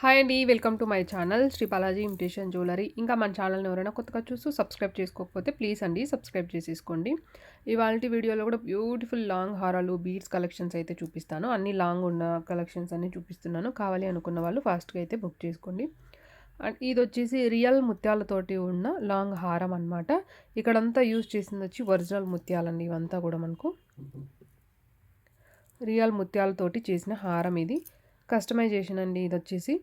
Hi అండి. Welcome to my channel Sri Balaji imitation jewellery. ఇంకా మన ఛానల్‌ని ఎవరైనా కొత్తగా చూస్తూ సబ్స్క్రైబ్ చేసుకోకపోతే ప్లీజ్ అండి సబ్స్క్రైబ్ చేసేసుకోండి. ఇవాల్టి వీడియోలో కూడా బ్యూటిఫుల్ లాంగ్ హారాలు, బీడ్స్ కలెక్షన్స్ అయితే చూపిస్తాను. అన్ని లాంగ్ ఉన్న కలెక్షన్స్ అన్నీ చూపిస్తున్నాను. కావాలి అనుకున్న వాళ్ళు ఫాస్ట్‌గా అయితే బుక్ చేసుకోండి. అండ్ ఇదొచ్చేసి రియల్ ముత్యాలతోటి ఉన్న లాంగ్ హారం అనమాట. ఇక్కడంతా యూజ్ చేసిందొచ్చి ఒరిజినల్ ముత్యాలండి. ఇవంతా కూడా మనకు రియల్ ముత్యాలతోటి చేసిన హారం ఇది. కస్టమైజేషన్ అండి ఇదొచ్చేసి.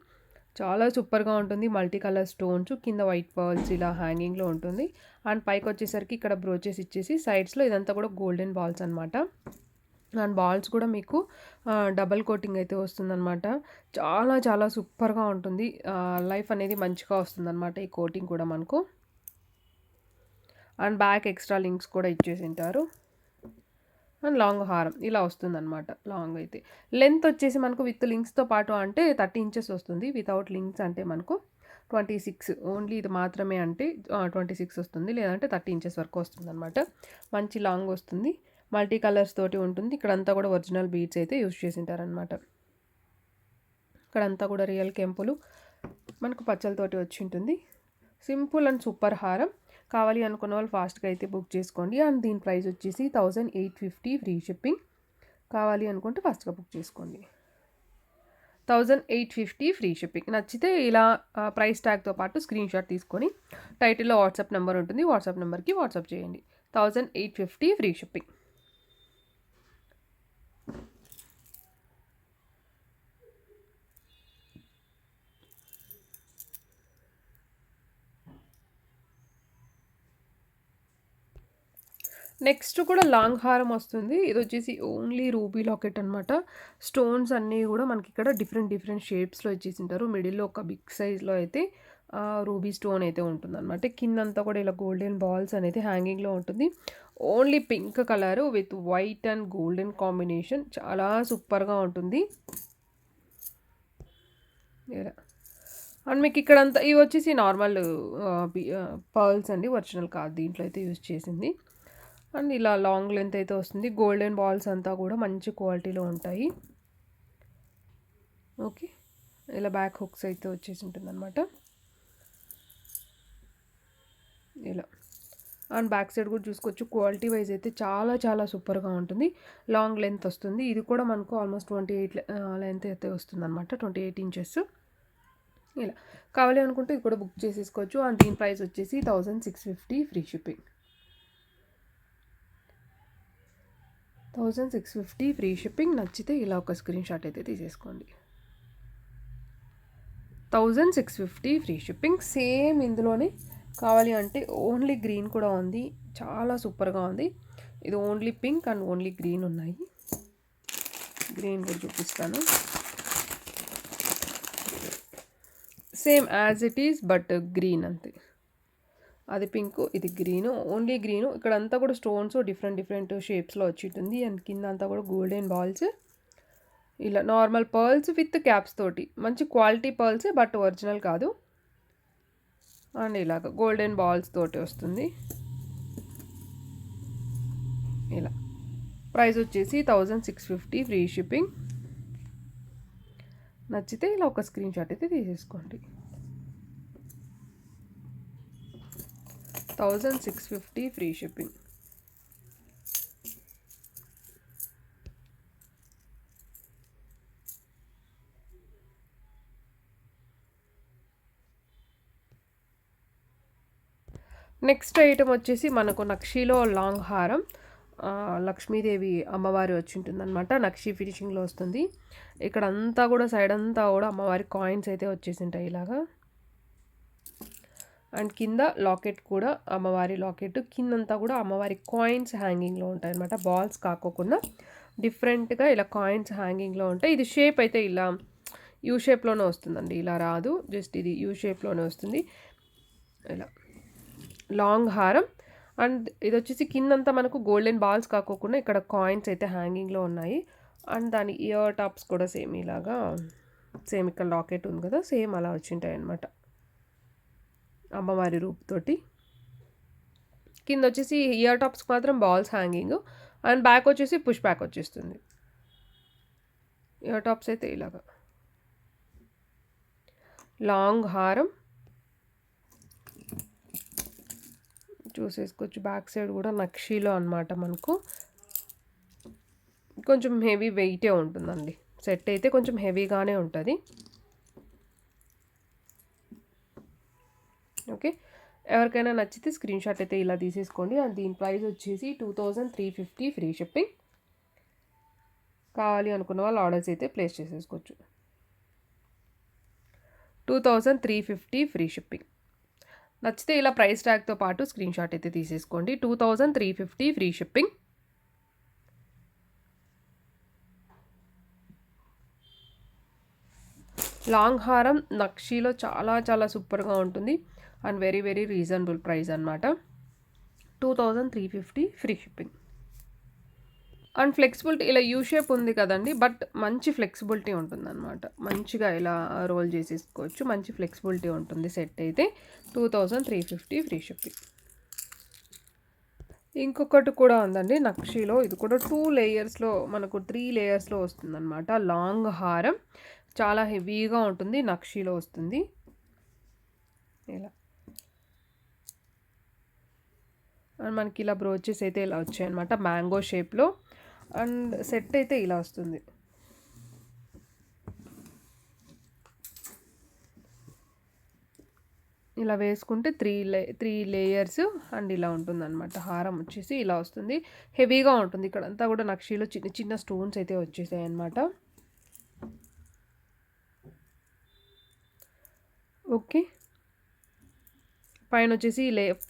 చాలా సూపర్‌గా ఉంటుంది. మల్టీ కలర్ స్టోన్స్, కింద వైట్ పర్ల్స్ ఇలా హ్యాంగింగ్‌లో ఉంటుంది. అండ్ పైకొచ్చేసరికి ఇక్కడ బ్రోచెస్ ఇచ్చేసి సైడ్స్‌లో ఇదంతా కూడా గోల్డెన్ బాల్స్ అనమాట. అండ్ బాల్స్ కూడా మీకు డబుల్ కోటింగ్ అయితే వస్తుందనమాట. చాలా చాలా సూపర్‌గా ఉంటుంది. లైఫ్ అనేది మంచిగా వస్తుందనమాట ఈ కోటింగ్ కూడా మనకు. అండ్ బ్యాక్ ఎక్స్ట్రా లింక్స్ కూడా ఇచ్చేసింటారు. అండ్ లాంగ్ హారం ఇలా వస్తుందనమాట. లాంగ్ అయితే లెంత్ వచ్చేసి మనకు విత్ లింక్స్తో పాటు అంటే 30 ఇంచెస్ వస్తుంది. వితౌట్ లింక్స్ అంటే మనకు 26 ఓన్లీ ఇది మాత్రమే అంటే 26 వస్తుంది. లేదంటే 30 ఇంచెస్ వరకు వస్తుందన్నమాట. మంచి లాంగ్ వస్తుంది. మల్టీ కలర్స్ తోటి ఉంటుంది. ఇక్కడంతా కూడా ఒరిజినల్ బీడ్స్ అయితే యూజ్ చేసింటారనమాట. ఇక్కడంతా కూడా రియల్ కెంపులు మనకు పచ్చలతోటి వచ్చి ఉంటుంది. సింపుల్ అండ్ సూపర్ హారం. కావాలి అనుకున్న వాళ్ళు ఫాస్ట్గా అయితే బుక్ చేసుకోండి. అండ్ దీని ప్రైస్ వచ్చేసి 1850 ఫ్రీ షిప్పింగ్. కావాలి అనుకుంటే ఫాస్ట్గా బుక్ చేసుకోండి. 1850 ఫ్రీ షిప్పింగ్. నచ్చితే ఇలా ప్రైస్ ట్యాగ్తో పాటు స్క్రీన్ షాట్ తీసుకొని టైటిల్లో వాట్సాప్ నెంబర్ ఉంటుంది. వాట్సాప్ నెంబర్కి వాట్సాప్ చేయండి. 1850 ఫ్రీ షిప్పింగ్. నెక్స్ట్ కూడా లాంగ్ హారం వస్తుంది. ఇది వచ్చేసి ఓన్లీ రూబీ లాకెట్ అనమాట. స్టోన్స్ అన్నీ కూడా మనకి ఇక్కడ డిఫరెంట్ డిఫరెంట్ షేప్స్లో ఇచ్చేసింటారు. మిడిల్లో ఒక బిగ్ సైజ్లో అయితే రూబీ స్టోన్ అయితే ఉంటుందన్నమాట. కిందంతా కూడా ఇలా గోల్డెన్ బాల్స్ అనేది హ్యాంగింగ్లో ఉంటుంది. Only pink colour with white and golden combination చాలా సూపర్గా ఉంటుంది. అండ్ మీకు ఇక్కడంతా ఇవి వచ్చేసి నార్మల్ పర్ల్స్ అండి, ఒరిజినల్ కాదు. దీంట్లో అయితే యూజ్ చేసింది. అండ్ ఇలా లాంగ్ లెంత్ అయితే వస్తుంది. గోల్డెన్ బాల్స్ అంతా కూడా మంచి క్వాలిటీలో ఉంటాయి. ఓకే, ఇలా బ్యాక్ హుక్స్ అయితే వచ్చేసి ఉంటుంది అనమాట. ఇలా అండ్ బ్యాక్ సైడ్ కూడా చూసుకోవచ్చు. క్వాలిటీ వైజ్ అయితే చాలా చాలా సూపర్గా ఉంటుంది. లాంగ్ లెంత్ వస్తుంది. ఇది కూడా మనకు ఆల్మోస్ట్ 28 లెంత్ అయితే వస్తుంది అనమాట. 28 ఇంచెస్. ఇలా కావాలి అనుకుంటే ఇది కూడా బుక్ చేసేసుకోవచ్చు. అండ్ దీని ప్రైస్ వచ్చేసి 1650 ఫ్రీ షిప్పింగ్. 1650 free shipping. నచ్చితే ఇలా ఒక స్క్రీన్ షాట్ అయితే తీసేసుకోండి. 1650 ఫ్రీ షిప్పింగ్. సేమ్ ఇందులోనే కావాలి అంటే ఓన్లీ గ్రీన్ కూడా ఉంది. చాలా సూపర్గా ఉంది. ఇది only pink and only green ఉన్నాయి. గ్రీన్ కూడా చూపిస్తాను. Same as it is but green అంతే. అది పింక్, ఇది గ్రీను. Only green. ఇక్కడ అంతా కూడా స్టోన్స్ డిఫరెంట్ డిఫరెంట్ షేప్స్లో వచ్చి ఉంటుంది. అండ్ కింద అంతా కూడా గోల్డెన్ బాల్స్. ఇలా నార్మల్ పర్ల్స్ విత్ క్యాప్స్ తోటి. మంచి క్వాలిటీ పర్ల్స్ బట్ ఒరిజినల్ కాదు. అండ్ ఇలాగ గోల్డెన్ బాల్స్ తోటి వస్తుంది. ఇలా ప్రైస్ వచ్చేసి 1650 ఫ్రీ షిప్పింగ్. నచ్చితే ఇలా ఒక స్క్రీన్ షాట్ అయితే తీసేసుకోండి. 1650 ఫ్రీ షిప్పింగ్. నెక్స్ట్ ఐటమ్ వచ్చేసి మనకు నక్షీలో లాంగ్ హారం. లక్ష్మీదేవి అమ్మవారి వచ్చి ఉంటుందన్నమాట. నక్షి ఫినిషింగ్లో వస్తుంది. ఇక్కడ అంతా కూడా సైడ్ అంతా కూడా అమ్మవారి కాయిన్స్ అయితే వచ్చేసి ఉంటాయి ఇలాగా. అండ్ కింద లాకెట్ కూడా అమ్మవారి లాకెట్. కిందంతా కూడా అమ్మవారి కాయిన్స్ హ్యాంగింగ్లో ఉంటాయి అనమాట. బాల్స్ కాకోకుండా డిఫరెంట్గా ఇలా కాయిన్స్ హ్యాంగింగ్లో ఉంటాయి. ఇది షేప్ అయితే ఇలా యూ షేప్లోనే వస్తుందండి. ఇలా రాదు, జస్ట్ ఇది యూ షేప్లోనే వస్తుంది. ఇలా లాంగ్ హారం. అండ్ ఇది వచ్చేసి కిందంతా మనకు గోల్డెన్ బాల్స్ కాకోకుండా ఇక్కడ కాయిన్స్ అయితే హ్యాంగింగ్లో ఉన్నాయి. అండ్ దాని ఇయర్ టాప్స్ కూడా సేమ్ ఇలాగా, సేమ్ ఇక్కడ లాకెట్ ఉంది కదా, సేమ్ అలా వచ్చింటాయి అనమాట అమ్మవారి రూపుతోటి. కింద వచ్చేసి ఇయర్ టాప్స్ మాత్రం బాల్స్ హ్యాంగింగ్. అండ్ బ్యాక్ వచ్చేసి పుష్ బ్యాక్ వచ్చేస్తుంది. ఇయర్ టాప్స్ అయితే ఇలాగా. లాంగ్ హారం చూసేసుకోవచ్చు. బ్యాక్ సైడ్ కూడా నక్షీలో అనమాట. మనకు కొంచెం హెవీ వెయిటే ఉంటుందండి. సెట్ అయితే కొంచెం హెవీగానే ఉంటుంది. ఓకే, ఎవరికైనా నచ్చితే స్క్రీన్ షాట్ అయితే ఇలా తీసేసుకోండి. అండ్ దీని ప్రైస్ వచ్చేసి 2350 ఫ్రీ షిప్పింగ్. కావాలి అనుకున్న వాళ్ళు ఆర్డర్స్ అయితే ప్లేస్ చేసేసుకోవచ్చు. 2350 ఫ్రీ షిప్పింగ్. నచ్చితే ఇలా ప్రైస్ ట్యాగ్తో పాటు స్క్రీన్ షాట్ అయితే తీసేసుకోండి. 2350 ఫ్రీ షిప్పింగ్. లాంగ్ హారం నక్షీలో చాలా చాలా సూపర్గా ఉంటుంది. And very very reasonable price అనమాట. 2350 ఫ్రీ షిప్పింగ్. అండ్ ఫ్లెక్సిబిలిటీ ఇలా యూ షేప్ ఉంది కదండి, బట్ మంచి ఫ్లెక్సిబిలిటీ ఉంటుంది అనమాట. మంచిగా ఇలా రోల్ చేసేసుకోవచ్చు. మంచి ఫ్లెక్సిబిలిటీ ఉంటుంది. సెట్ అయితే 2350 ఫ్రీ షిప్పింగ్. ఇంకొకటి కూడా ఉందండి నక్షీలో. ఇది కూడా 2 లేయర్స్లో మనకు 3 లేయర్స్లో వస్తుందన్నమాట. లాంగ్ హారం చాలా హెవీగా ఉంటుంది. నక్షీలో వస్తుంది ఇలా. అండ్ మనకి ఇలా బ్రోచెస్ అయితే ఇలా వచ్చాయన్నమాట మ్యాంగో షేప్లో. అండ్ సెట్ అయితే ఇలా వస్తుంది. ఇలా వేసుకుంటే 3 లేయర్స్ అండ్ ఇలా ఉంటుందన్నమాట. హారం వచ్చేసి ఇలా వస్తుంది. హెవీగా ఉంటుంది. ఇక్కడ అంతా కూడా నక్షీలో చిన్న చిన్న స్టోన్స్ అయితే వచ్చేసాయి అన్నమాట. ఓకే, పైన వచ్చేసి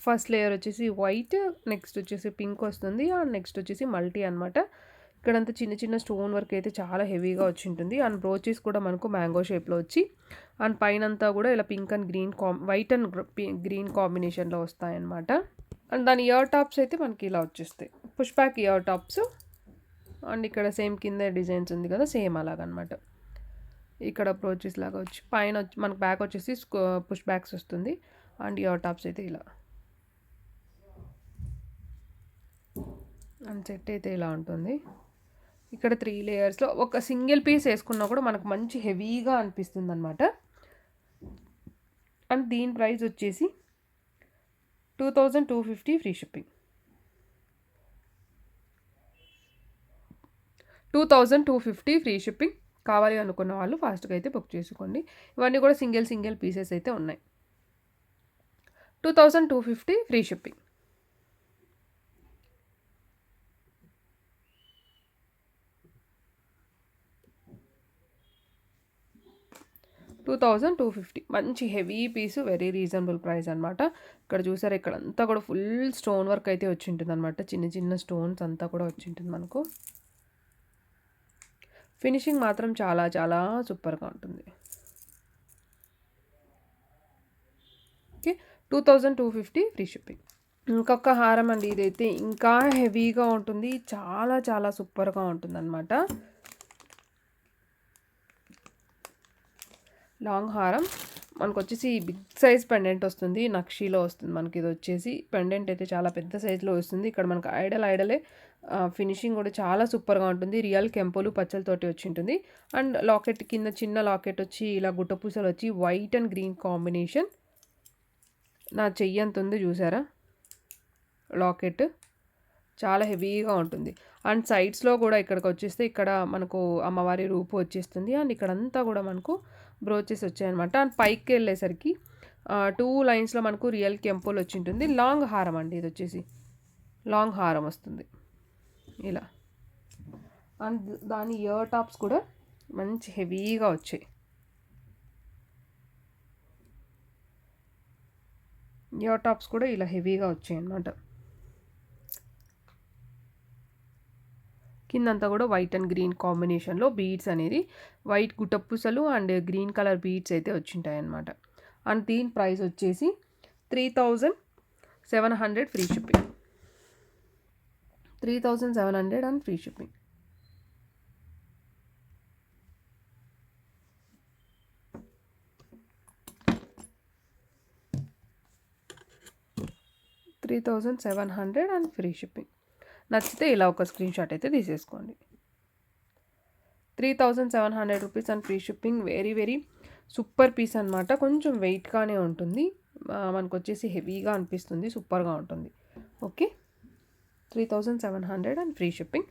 ఫస్ట్ లేయర్ వచ్చేసి వైట్, నెక్స్ట్ వచ్చేసి పింక్ వస్తుంది. అండ్ నెక్స్ట్ వచ్చేసి మల్టీ అనమాట. ఇక్కడంతా చిన్న చిన్న స్టోన్ వర్క్ అయితే చాలా హెవీగా వచ్చి ఉంటుంది. అండ్ బ్రోచెస్ కూడా మనకు మ్యాంగో షేప్లో వచ్చి అండ్ పైన అంతా కూడా ఇలా pink and green white and green కాంబినేషన్లో వస్తాయన్నమాట. అండ్ దాని ఇయర్ టాప్స్ అయితే మనకి ఇలా వచ్చేస్తాయి. Push back ear tops. And ఇక్కడ సేమ్ కింద డిజైన్స్ ఉంది కదా, సేమ్ అలాగనమాట. ఇక్కడ బ్రోచెస్ లాగా వచ్చి పైన మనకు బ్యాక్ వచ్చేసి పుష్ బ్యాక్స్ వస్తుంది. అండ్ ఇయర్ టాప్స్ అయితే ఇలా. అండ్ సెట్ అయితే ఇలా ఉంటుంది. ఇక్కడ 3 లేయర్స్లో ఒక సింగిల్ పీస్ వేసుకున్నా కూడా మనకు మంచి హెవీగా అనిపిస్తుంది అనమాట. అండ్ దీని ప్రైస్ వచ్చేసి 2250 ఫ్రీ షిప్పింగ్. 2250 free shipping. కావాలి అనుకున్న వాళ్ళు ఫాస్ట్గా అయితే బుక్ చేసుకోండి. ఇవన్నీ కూడా సింగిల్ పీసెస్ అయితే ఉన్నాయి. 2250 ఫ్రీ షిప్పింగ్. $2250 మంచి హెవీ పీసు, వెరీ రీజనబుల్ ప్రైస్ అనమాట. ఇక్కడ చూసారు, ఇక్కడ అంతా కూడా ఫుల్ స్టోన్ వర్క్ అయితే వచ్చి ఉంటుంది అనమాట. చిన్న చిన్న స్టోన్స్ అంతా కూడా వచ్చి ఉంటుంది మనకు. ఫినిషింగ్ మాత్రం చాలా చాలా సూపర్గా ఉంటుంది. Okay, 2250 free shipping. ఇంకొక హారం అండి, ఇదైతే ఇంకా హెవీగా ఉంటుంది. చాలా చాలా సూపర్గా ఉంటుంది అనమాట. లాంగ్ హారం మనకు వచ్చేసి బిగ్ సైజ్ పెండెంట్ వస్తుంది. నక్షీలో వస్తుంది మనకి. ఇది వచ్చేసి పెండెంట్ అయితే చాలా పెద్ద సైజులో వస్తుంది. ఇక్కడ మనకు ఐడలే ఫినిషింగ్ కూడా చాలా సూపర్గా ఉంటుంది. రియల్ కెంపులు పచ్చలతోటి వచ్చి ఉంటుంది. అండ్ లాకెట్ కింద చిన్న లాకెట్ వచ్చి ఇలా గుట్టపూసలు వచ్చి వైట్ అండ్ గ్రీన్ కాంబినేషన్. నా చెయ్యి అంత ఉంది చూసారా లాకెట్, చాలా హెవీగా ఉంటుంది. అండ్ సైడ్స్లో కూడా ఇక్కడికి వచ్చేస్తే ఇక్కడ మనకు అమ్మవారి రూపు వచ్చేస్తుంది. అండ్ ఇక్కడంతా కూడా మనకు బ్రోచెస్ వచ్చాయన్నమాట. అండ్ పైకి వెళ్ళేసరికి 2 లైన్స్లో మనకు రియల్ కెంపుల్ వచ్చి ఉంటుంది. లాంగ్ హారం అండి, ఇది వచ్చేసి లాంగ్ హారం వస్తుంది ఇలా. అండ్ దాని ఇయర్ టాప్స్ కూడా మంచి హెవీగా వచ్చాయి. ఇయర్ టాప్స్ కూడా ఇలా హెవీగా వచ్చాయి అన్నమాట. కిందంతా కూడా వైట్ అండ్ గ్రీన్ కాంబినేషన్లో బీడ్స్ అనేది వైట్ గుట్టపూసలు అండ్ గ్రీన్ కలర్ బీడ్స్ అయితే వచ్చింటాయి అన్నమాట. అండ్ దీని ప్రైస్ వచ్చేసి 3700 free shipping. 3700 and free shipping. $3700 and free shipping. నచ్చితే ఇలా ఒక స్క్రీన్ షాట్ అయితే తీసేసుకోండి. 3700 rupees and free shipping. Very very super piece అనమాట. కొంచెం వెయిట్‌గానే ఉంటుంది. మనకొచ్చేసి హెవీగా అనిపిస్తుంది. సూపర్‌గా ఉంటుంది. ఓకే. 3700 and free shipping.